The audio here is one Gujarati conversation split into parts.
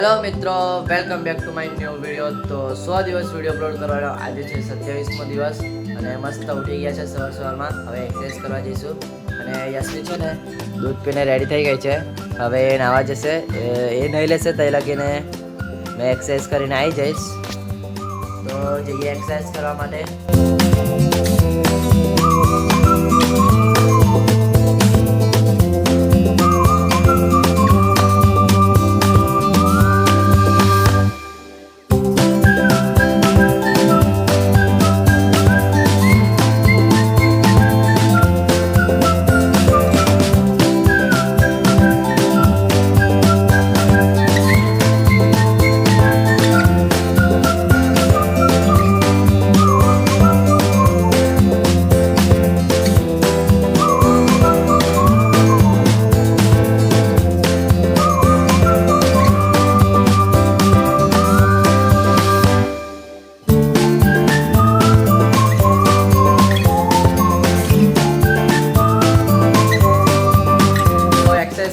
હેલો મિત્રો, welcome back to my new video. તો 100 દિવસ વિડીયો અપલોડ કરવાનો આજે છે 27મો દિવસ અને મસ્ત ઉઠી ગયા છે સવારમાં. હવે એક્સરસાઇઝ કરવા જઈશું અને યશવી છે ને દૂધ પીને રેડી થઈ ગઈ છે. હવે એ નાવા જશે, એ નહીં લેશે તઈ લગીને મેં એક્સરસાઇઝ કરીને આવી જઈશ. તો જઈએ એક્સરસાઇઝ કરવા માટે.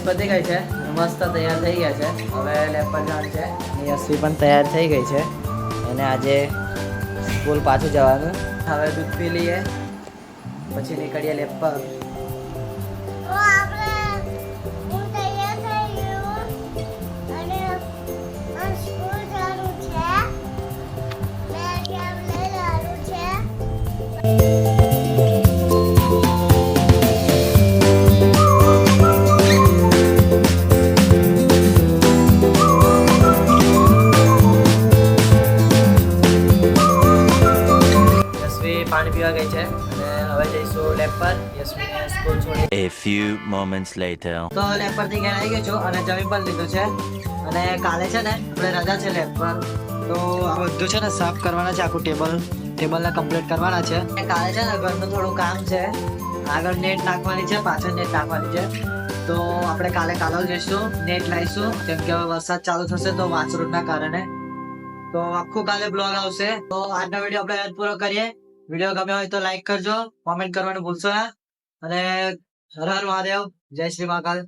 પતી ગઈ છે, મસ્ત તૈયાર થઈ ગયા છે. હવે લેબ પર જવાનું છે. યશવી પણ તૈયાર થઈ ગઈ છે અને આજે સ્કૂલ પાછું જવાનું. હવે દૂધ પી લઈએ પછી નીકળીએ લેબ પર. પાણી પીવા ગઈ છે અને હવે જઈશું લેબ પર. યશવીને સ્કૂલ છોડી. A few moments later. તો લેબ પરથી ઘરે આવી ગયો છું અને જમી પણ લીધું છે. અને કાલે છે ને આપણે રજા છે લેબ પર, તો આ બધું છે ને સાફ કરવાના છે. આખું ટેબલને કમ્પ્લીટ કરવાના છે. કાલે છે ને ઘરનું થોડું કામ છે. આગળ નેટ નાખવાની છે, પાછળ નેટ નાખવાની છે. તો આપણે કાલે કાલોલ જઈશું, નેટ લાવીશું. કેમ કે હવે વરસાદ ચાલુ થશે તો વાંસરૂટના કારણે તો આખું કાલે બ્લોગ આવશે. તો આજનો વિડીયો આપણે પૂરો કરીએ. વિડીયો ગમ્યો હોય તો લાઈક કરજો, કોમેન્ટ કરવાનું ભૂલશો ના. અને હર હર મહાદેવ, જય શ્રી મહાકાલ.